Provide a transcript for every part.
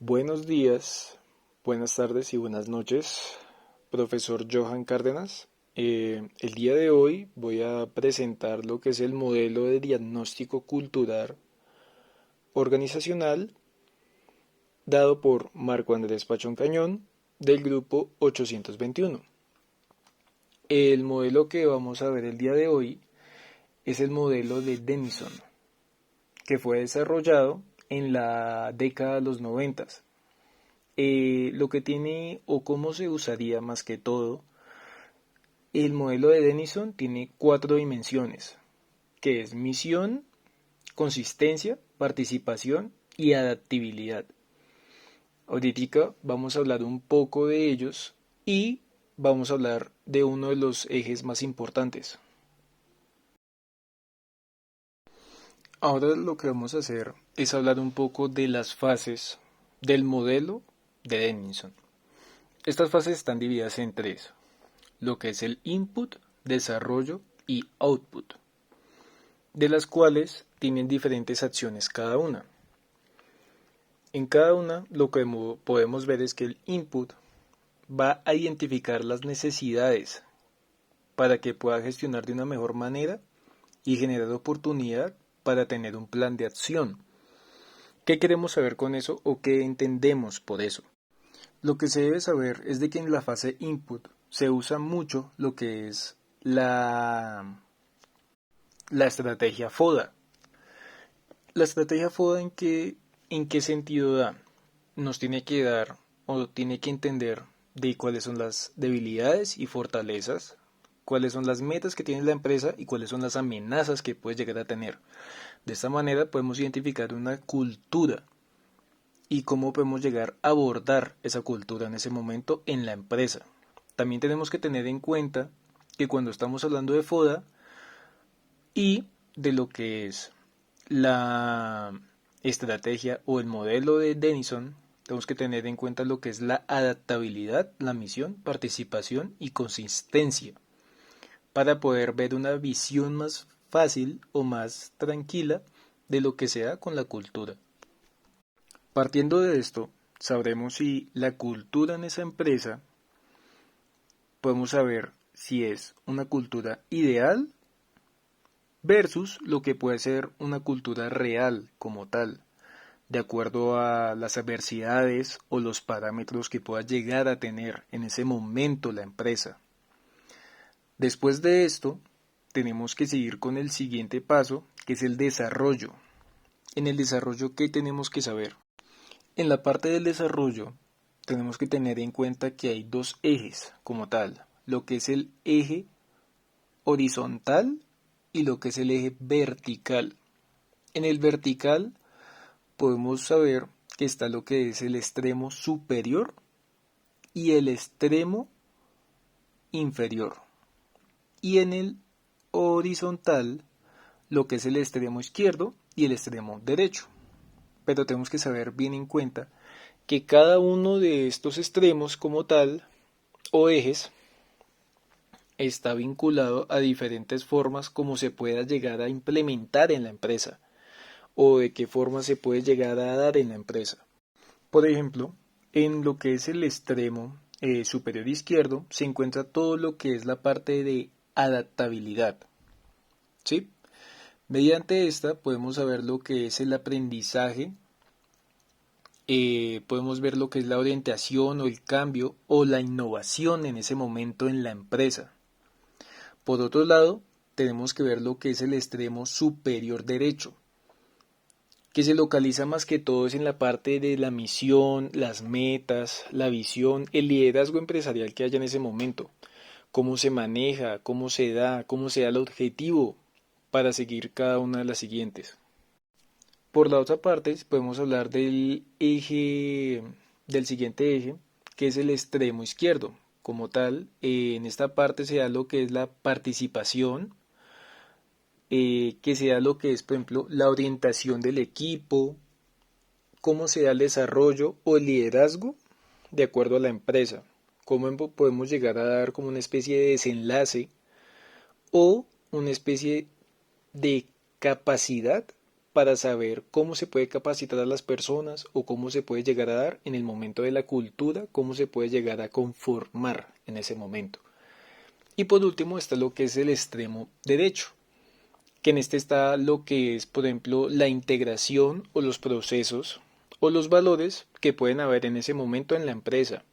Buenos días, buenas tardes y buenas noches, profesor Johan Cárdenas. El día de hoy voy a presentar lo que es el modelo de diagnóstico cultural organizacional dado por Marco Andrés Pachón Cañón del grupo 821. El modelo que vamos a ver el día de hoy es el modelo de Denison, que fue desarrollado en la década de los 90. Lo que tiene o cómo se usaría más que todo, el modelo de Denison tiene 4 dimensiones, que es misión, consistencia, participación y adaptabilidad. Ahorita vamos a hablar un poco de ellos y vamos a hablar de uno de los ejes más importantes. Ahora lo que vamos a hacer es hablar un poco de las fases del modelo de Denison. Estas fases están divididas en tres: lo que es el input, desarrollo y output, de las cuales tienen diferentes acciones cada una. En cada una lo que podemos ver es que el input va a identificar las necesidades para que pueda gestionar de una mejor manera y generar oportunidad para tener un plan de acción. ¿Qué queremos saber con eso o qué entendemos por eso? Lo que se debe saber es de que en la fase input se usa mucho lo que es la estrategia FODA. La estrategia FODA en qué sentido da? Nos tiene que dar o tiene que entender de cuáles son las debilidades y fortalezas, cuáles son las metas que tiene la empresa y cuáles son las amenazas que puede llegar a tener. De esta manera podemos identificar una cultura y cómo podemos llegar a abordar esa cultura en ese momento en la empresa. También tenemos que tener en cuenta que cuando estamos hablando de FODA y de lo que es la estrategia o el modelo de Denison, tenemos que tener en cuenta lo que es la adaptabilidad, la misión, participación y consistencia, para poder ver una visión más fácil o más tranquila de lo que sea con la cultura. Partiendo de esto, sabremos si la cultura en esa empresa, podemos saber si es una cultura ideal versus lo que puede ser una cultura real como tal, de acuerdo a las adversidades o los parámetros que pueda llegar a tener en ese momento la empresa. Después de esto, tenemos que seguir con el siguiente paso, que es el desarrollo. En el desarrollo, ¿qué tenemos que saber? En la parte del desarrollo, tenemos que tener en cuenta que hay dos ejes como tal, lo que es el eje horizontal y lo que es el eje vertical. En el vertical podemos saber que está lo que es el extremo superior y el extremo inferior. Y en el horizontal, lo que es el extremo izquierdo y el extremo derecho. Pero tenemos que saber bien en cuenta que cada uno de estos extremos como tal o ejes está vinculado a diferentes formas como se pueda llegar a implementar en la empresa o de qué forma se puede llegar a dar en la empresa. Por ejemplo, en lo que es el extremo superior izquierdo se encuentra todo lo que es la parte de adaptabilidad, ¿sí? Mediante esta podemos saber lo que es el aprendizaje, podemos ver lo que es la orientación o el cambio o la innovación en ese momento en la empresa. Por otro lado, tenemos que ver lo que es el extremo superior derecho, que se localiza más que todo es en la parte de la misión, las metas, la visión, el liderazgo empresarial que haya en ese momento, cómo se maneja, cómo se da el objetivo para seguir cada una de las siguientes. Por la otra parte, podemos hablar del siguiente eje, que es el extremo izquierdo. Como tal, en esta parte se da lo que es la participación, que se da lo que es, por ejemplo, la orientación del equipo, cómo se da el desarrollo o el liderazgo de acuerdo a la empresa, cómo podemos llegar a dar como una especie de desenlace o una especie de capacidad para saber cómo se puede capacitar a las personas o cómo se puede llegar a dar en el momento de la cultura, cómo se puede llegar a conformar en ese momento. Y por último está lo que es el extremo derecho, que en este está lo que es, por ejemplo, la integración o los procesos o los valores que pueden haber en ese momento en la empresa,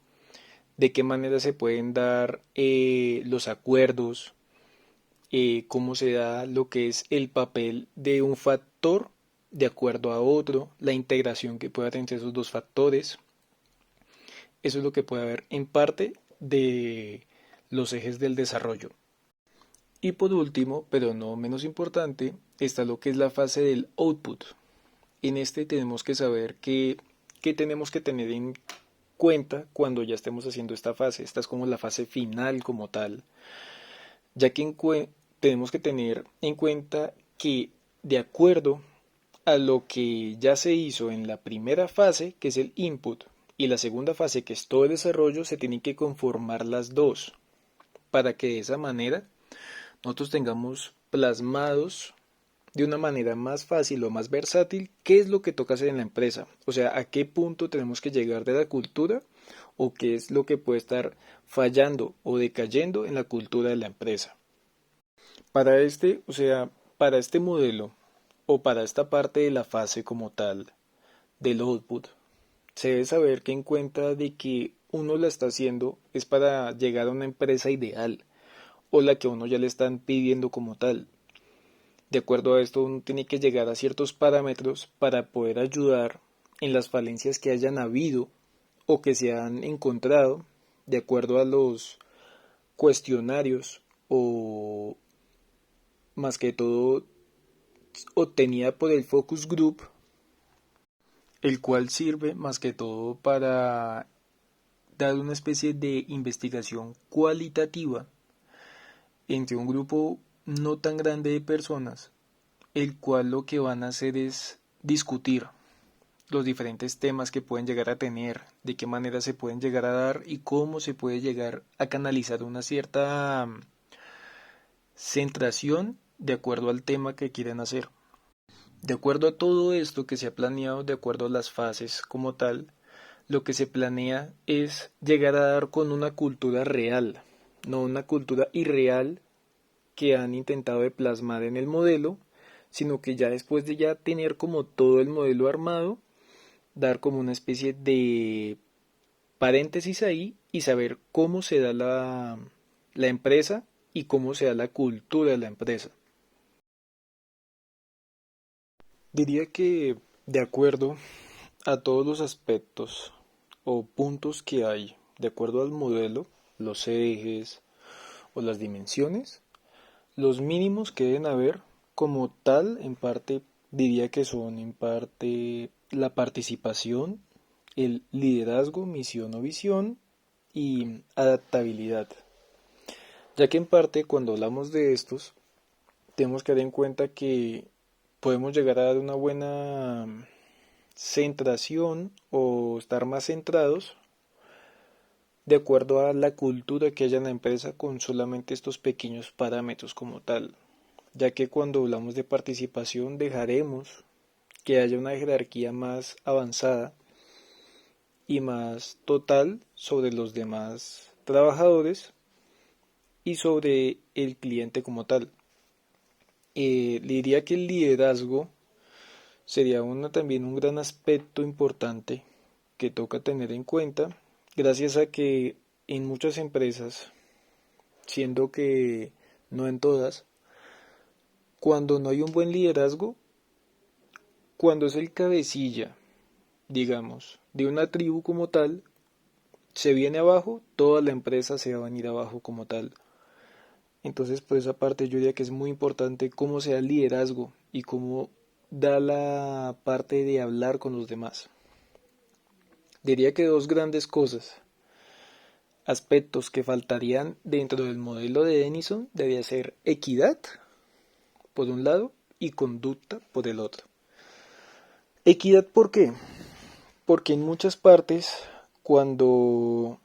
de qué manera se pueden dar los acuerdos, cómo se da lo que es el papel de un factor de acuerdo a otro, la integración que puede haber entre esos dos factores. Eso es lo que puede haber en parte de los ejes del desarrollo. Y por último, pero no menos importante, está lo que es la fase del output. En este tenemos que saber qué tenemos que tener en cuenta cuando ya estemos haciendo esta fase. Esta es como la fase final como tal, ya que tenemos que tener en cuenta que de acuerdo a lo que ya se hizo en la primera fase, que es el input, y la segunda fase, que es todo el desarrollo, se tienen que conformar las dos, para que de esa manera nosotros tengamos plasmados de una manera más fácil o más versátil qué es lo que toca hacer en la empresa, o sea, a qué punto tenemos que llegar de la cultura o qué es lo que puede estar fallando o decayendo en la cultura de la empresa. Para este, o sea, para este modelo o para esta parte de la fase como tal del output, se debe saber que en cuenta de que uno la está haciendo es para llegar a una empresa ideal o la que a uno ya le están pidiendo como tal. De acuerdo a esto, uno tiene que llegar a ciertos parámetros para poder ayudar en las falencias que hayan habido o que se han encontrado de acuerdo a los cuestionarios o más que todo obtenida por el focus group, el cual sirve más que todo para dar una especie de investigación cualitativa entre un grupo no tan grande de personas, el cual lo que van a hacer es discutir los diferentes temas que pueden llegar a tener, de qué manera se pueden llegar a dar y cómo se puede llegar a canalizar una cierta centración de acuerdo al tema que quieren hacer. De acuerdo a todo esto que se ha planeado, de acuerdo a las fases como tal, lo que se planea es llegar a dar con una cultura real, no una cultura irreal que han intentado de plasmar en el modelo, sino que ya después de ya tener como todo el modelo armado, dar como una especie de paréntesis ahí y saber cómo se da la empresa y cómo se da la cultura de la empresa. Diría que de acuerdo a todos los aspectos o puntos que hay, de acuerdo al modelo, los ejes o las dimensiones, los mínimos que deben haber como tal, en parte diría que son en parte la participación, el liderazgo, misión o visión y adaptabilidad. Ya que en parte cuando hablamos de estos, tenemos que dar en cuenta que podemos llegar a dar una buena centración o estar más centrados de acuerdo a la cultura que haya en la empresa con solamente estos pequeños parámetros como tal, ya que cuando hablamos de participación dejaremos que haya una jerarquía más avanzada y más total sobre los demás trabajadores y sobre el cliente como tal. Le diría que el liderazgo sería también un gran aspecto importante que toca tener en cuenta, gracias a que en muchas empresas, siendo que no en todas, cuando no hay un buen liderazgo, cuando es el cabecilla, digamos, de una tribu como tal, se viene abajo, toda la empresa se va a venir abajo como tal. Entonces, por esa parte yo diría que es muy importante cómo se da el liderazgo y cómo da la parte de hablar con los demás. Diría que dos grandes cosas, aspectos que faltarían dentro del modelo de Denison, debía ser equidad, por un lado, y conducta, por el otro. Equidad, ¿por qué? Porque en muchas partes, cuando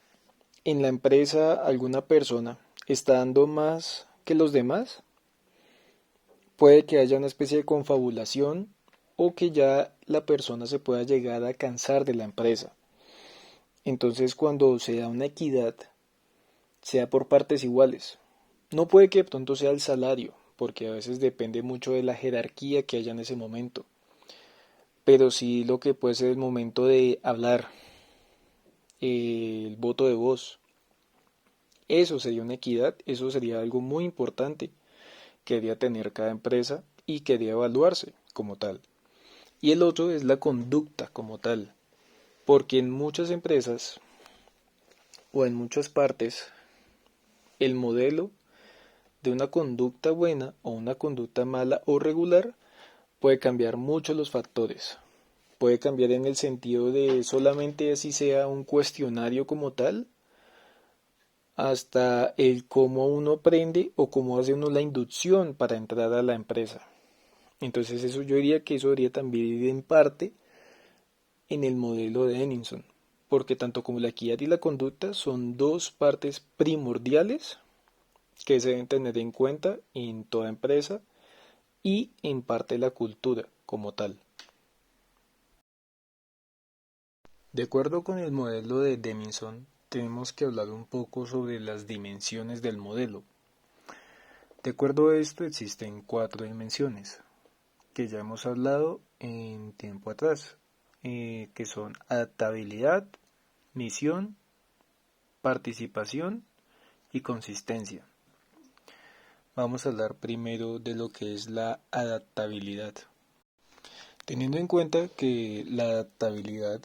en la empresa alguna persona está dando más que los demás, puede que haya una especie de confabulación o que ya la persona se pueda llegar a cansar de la empresa. Entonces, cuando se da una equidad, sea por partes iguales. No puede que de pronto sea el salario, porque a veces depende mucho de la jerarquía que haya en ese momento, pero sí lo que puede ser el momento de hablar, el voto de voz. Eso sería una equidad, eso sería algo muy importante que debería tener cada empresa y que debería evaluarse como tal. Y el otro es la conducta como tal, porque en muchas empresas o en muchas partes el modelo de una conducta buena o una conducta mala o regular puede cambiar mucho los factores. Puede cambiar en el sentido de solamente así sea un cuestionario como tal, hasta el cómo uno aprende o cómo hace uno la inducción para entrar a la empresa. Entonces eso yo diría que eso debería también ir en parte en el modelo de Denninson, porque tanto como la equidad y la conducta son dos partes primordiales que se deben tener en cuenta en toda empresa y en parte la cultura como tal. De acuerdo con el modelo de Denninson, tenemos que hablar un poco sobre las dimensiones del modelo. De acuerdo a esto existen 4 dimensiones que ya hemos hablado en tiempo atrás, que son adaptabilidad, misión, participación y consistencia. Vamos a hablar primero de lo que es la adaptabilidad. Teniendo en cuenta que la adaptabilidad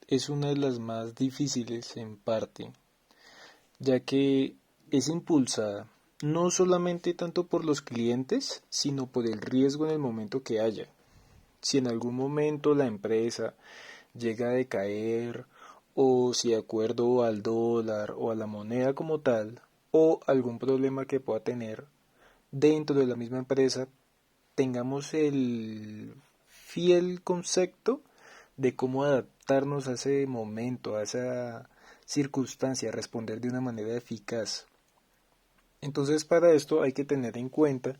es una de las más difíciles en parte, ya que es impulsada no solamente tanto por los clientes, sino por el riesgo en el momento que haya. Si en algún momento la empresa llega a decaer, o si de acuerdo al dólar o a la moneda como tal, o algún problema que pueda tener dentro de la misma empresa, tengamos el fiel concepto de cómo adaptarnos a ese momento, a esa circunstancia, responder de una manera eficaz. Entonces, para esto hay que tener en cuenta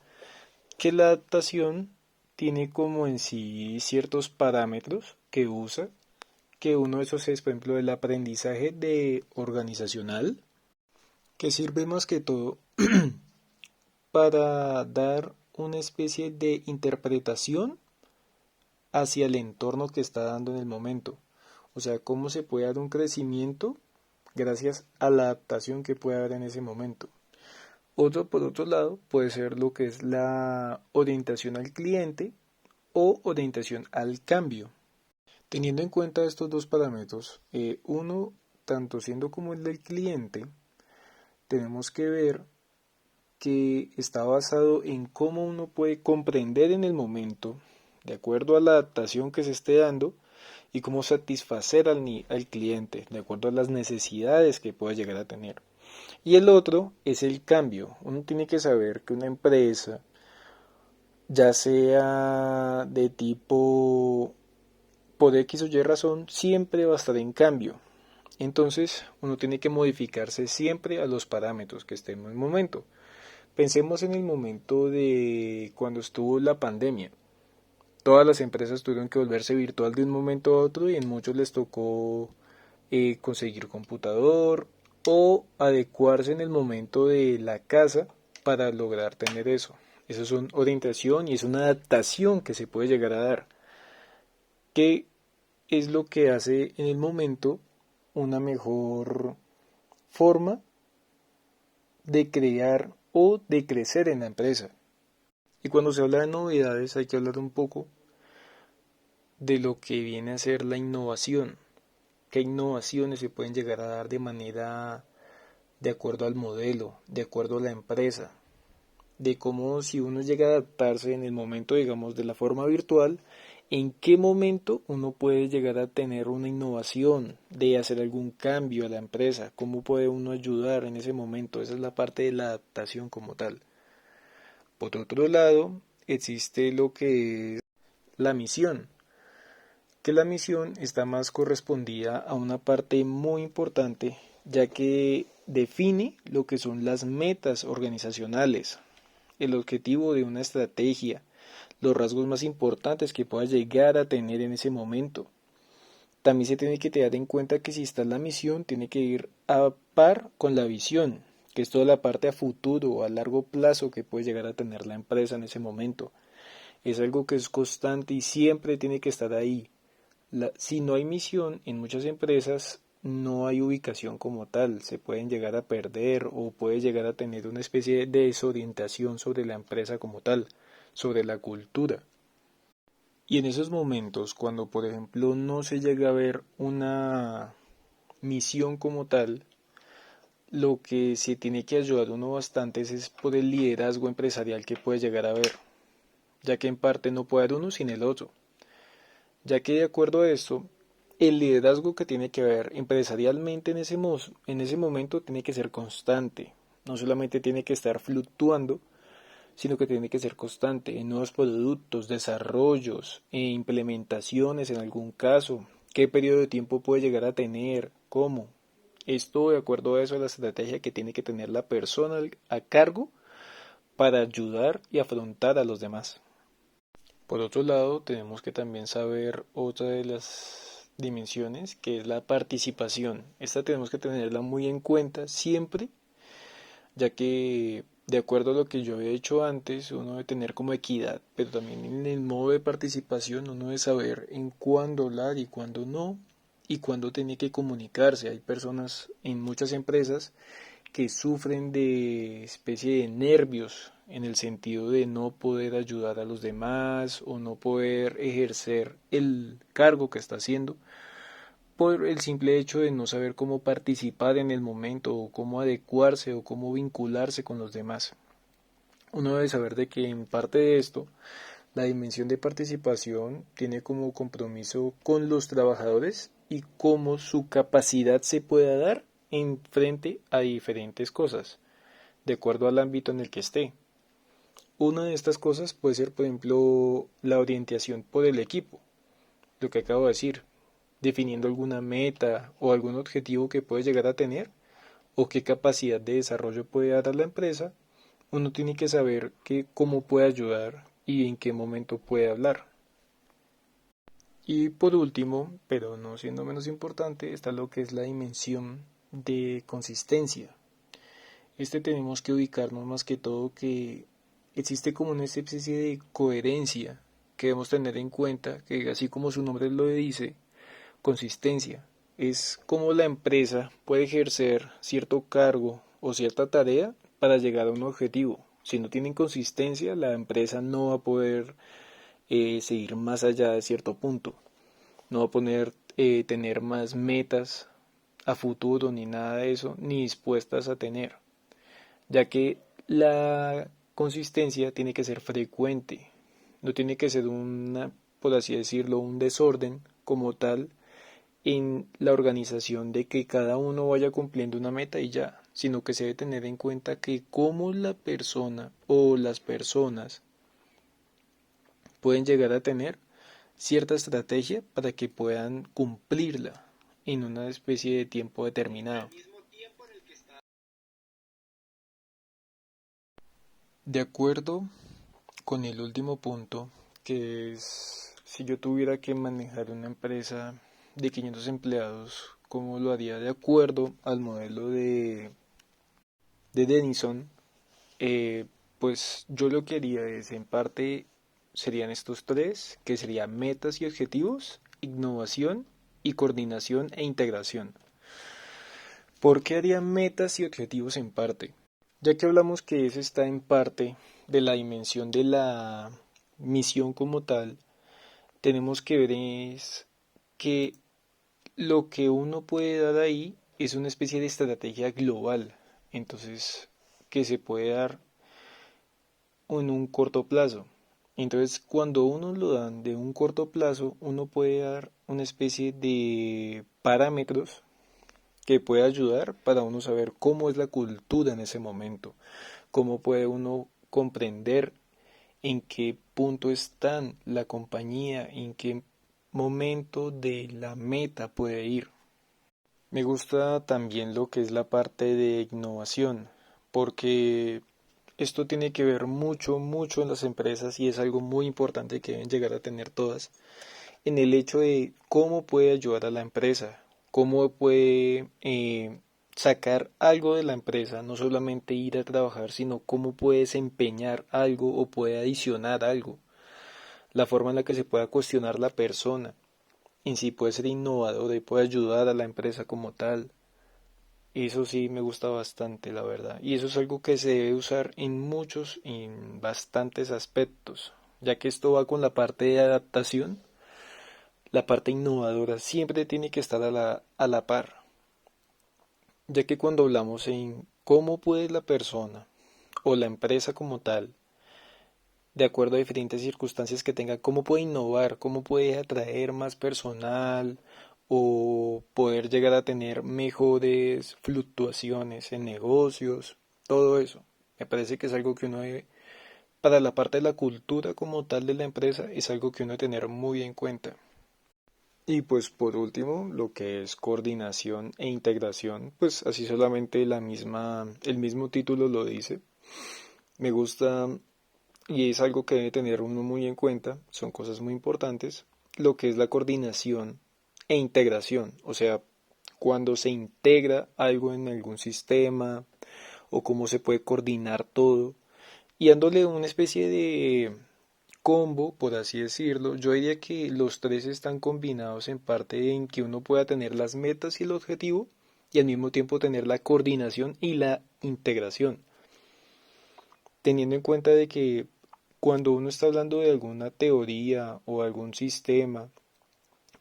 que la adaptación tiene como en sí ciertos parámetros que usa, que uno de esos es, por ejemplo, el aprendizaje de organizacional, que sirve más que todo para dar una especie de interpretación hacia el entorno que está dando en el momento. O sea, cómo se puede dar un crecimiento gracias a la adaptación que puede haber en ese momento. Otro, por otro lado, puede ser lo que es la orientación al cliente o orientación al cambio. Teniendo en cuenta estos dos parámetros, uno, tanto siendo como el del cliente, tenemos que ver que está basado en cómo uno puede comprender en el momento, de acuerdo a la adaptación que se esté dando, y cómo satisfacer al cliente, de acuerdo a las necesidades que pueda llegar a tener. Y el otro es el cambio. Uno tiene que saber que una empresa, ya sea de tipo por X o Y razón, siempre va a estar en cambio. Entonces, uno tiene que modificarse siempre a los parámetros que estén en el momento. Pensemos en el momento de cuando estuvo la pandemia. Todas las empresas tuvieron que volverse virtual de un momento a otro y en muchos les tocó conseguir computador o adecuarse en el momento de la casa para lograr tener eso. Eso es una orientación y es una adaptación que se puede llegar a dar. ¿Qué es lo que hace en el momento una mejor forma de crear o de crecer en la empresa? Y cuando se habla de novedades hay que hablar un poco de lo que viene a ser la innovación. ¿Qué innovaciones se pueden llegar a dar de manera de acuerdo al modelo, de acuerdo a la empresa? De cómo si uno llega a adaptarse en el momento, digamos, de la forma virtual, en qué momento uno puede llegar a tener una innovación, de hacer algún cambio a la empresa, cómo puede uno ayudar en ese momento. Esa es la parte de la adaptación como tal. Por otro lado, existe lo que es la misión, que la misión está más correspondida a una parte muy importante, ya que define lo que son las metas organizacionales, el objetivo de una estrategia, los rasgos más importantes que pueda llegar a tener en ese momento. También se tiene que tener en cuenta que si está en la misión, tiene que ir a par con la visión, que es toda la parte a futuro o a largo plazo que puede llegar a tener la empresa en ese momento. Es algo que es constante y siempre tiene que estar ahí. Si no hay misión, en muchas empresas no hay ubicación como tal, se pueden llegar a perder o puede llegar a tener una especie de desorientación sobre la empresa como tal, sobre la cultura. Y en esos momentos, cuando por ejemplo no se llega a ver una misión como tal, lo que se tiene que ayudar uno bastante es por el liderazgo empresarial que puede llegar a ver, ya que en parte no puede haber uno sin el otro, ya que de acuerdo a esto, el liderazgo que tiene que haber empresarialmente en ese momento tiene que ser constante, no solamente tiene que estar fluctuando, sino que tiene que ser constante en nuevos productos, desarrollos e implementaciones en algún caso, qué periodo de tiempo puede llegar a tener, cómo. Esto de acuerdo a eso, a la estrategia que tiene que tener la persona a cargo para ayudar y afrontar a los demás. Por otro lado, tenemos que también saber otra de las dimensiones, que es la participación. Esta tenemos que tenerla muy en cuenta siempre, ya que de acuerdo a lo que yo he hecho antes, uno debe tener como equidad, pero también en el modo de participación uno debe saber en cuándo hablar y cuándo no, y cuándo tiene que comunicarse. Hay personas en muchas empresas que sufren de especie de nervios en el sentido de no poder ayudar a los demás o no poder ejercer el cargo que está haciendo por el simple hecho de no saber cómo participar en el momento o cómo adecuarse o cómo vincularse con los demás. Uno debe saber de que en parte de esto, la dimensión de participación tiene como compromiso con los trabajadores y cómo su capacidad se pueda dar en frente a diferentes cosas, de acuerdo al ámbito en el que esté. Una de estas cosas puede ser, por ejemplo, la orientación por el equipo, lo que acabo de decir, definiendo alguna meta o algún objetivo que puede llegar a tener o qué capacidad de desarrollo puede dar a la empresa, uno tiene que saber cómo puede ayudar y en qué momento puede hablar. Y por último, pero no siendo menos importante, está lo que es la dimensión de consistencia. Tenemos que ubicarnos más que todo que existe como una especie de coherencia que debemos tener en cuenta, que así como su nombre lo dice, consistencia. Es como la empresa puede ejercer cierto cargo o cierta tarea para llegar a un objetivo. Si no tienen consistencia, la empresa no va a poder seguir más allá de cierto punto. No va a poder tener más metas a futuro ni nada de eso, ni dispuestas a tener, ya que la consistencia tiene que ser frecuente, no tiene que ser por así decirlo, un desorden como tal en la organización de que cada uno vaya cumpliendo una meta y ya, sino que se debe tener en cuenta que cómo la persona o las personas pueden llegar a tener cierta estrategia para que puedan cumplirla en una especie de tiempo determinado. De acuerdo con el último punto, que es si yo tuviera que manejar una empresa de 500 empleados, ¿cómo lo haría de acuerdo al modelo de Denison? Pues yo lo que haría es, en parte, serían estos tres, que serían metas y objetivos, innovación y coordinación e integración. ¿Por qué haría metas y objetivos en parte? Ya que hablamos que ese está en parte de la dimensión de la misión como tal, tenemos que ver es que lo que uno puede dar ahí es una especie de estrategia global, entonces que se puede dar en un corto plazo. Entonces, cuando uno lo dan de un corto plazo, uno puede dar una especie de parámetros que puede ayudar para uno saber cómo es la cultura en ese momento, cómo puede uno comprender en qué punto está la compañía, en qué momento de la meta puede ir. Me gusta también lo que es la parte de innovación, porque Esto tiene que ver mucho, mucho en las empresas y es algo muy importante que deben llegar a tener todas, en el hecho de cómo puede ayudar a la empresa, cómo puede sacar algo de la empresa, no solamente ir a trabajar, sino cómo puede desempeñar algo o puede adicionar algo, la forma en la que se pueda cuestionar la persona, en sí puede ser innovador y puede ayudar a la empresa como tal. Eso sí me gusta bastante, la verdad. Y eso es algo que se debe usar en muchos, en bastantes aspectos, ya que esto va con la parte de adaptación. La parte innovadora siempre tiene que estar a la par, ya que cuando hablamos en cómo puede la persona o la empresa como tal, de acuerdo a diferentes circunstancias que tenga, cómo puede innovar, cómo puede atraer más personal o poder llegar a tener mejores fluctuaciones en negocios, todo eso. Me parece que es algo que uno debe, para la parte de la cultura como tal de la empresa, es algo que uno debe tener muy en cuenta. Y pues por último, lo que es coordinación e integración, pues así solamente el mismo título lo dice. Me gusta y es algo que debe tener uno muy en cuenta, son cosas muy importantes, lo que es la coordinación e integración, o sea, cuando se integra algo en algún sistema o cómo se puede coordinar todo y dándole una especie de combo, por así decirlo, yo diría que los tres están combinados en parte en que uno pueda tener las metas y el objetivo y al mismo tiempo tener la coordinación y la integración, teniendo en cuenta de que cuando uno está hablando de alguna teoría o algún sistema,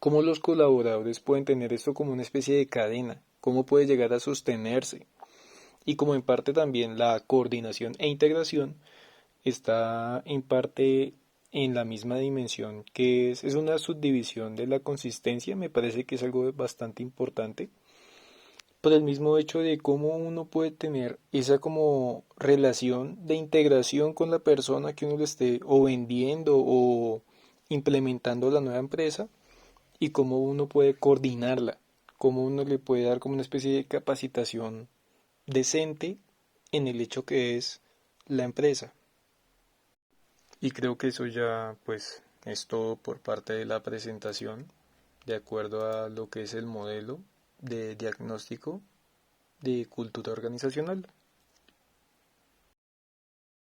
cómo los colaboradores pueden tener esto como una especie de cadena, cómo puede llegar a sostenerse y como en parte también la coordinación e integración está en parte en la misma dimensión que es una subdivisión de la consistencia, me parece que es algo bastante importante por el mismo hecho de cómo uno puede tener esa como relación de integración con la persona que uno le esté o vendiendo o implementando la nueva empresa y cómo uno puede coordinarla, cómo uno le puede dar como una especie de capacitación decente en el hecho que es la empresa. Y creo que eso ya pues es todo por parte de la presentación, de acuerdo a lo que es el modelo de diagnóstico de cultura organizacional.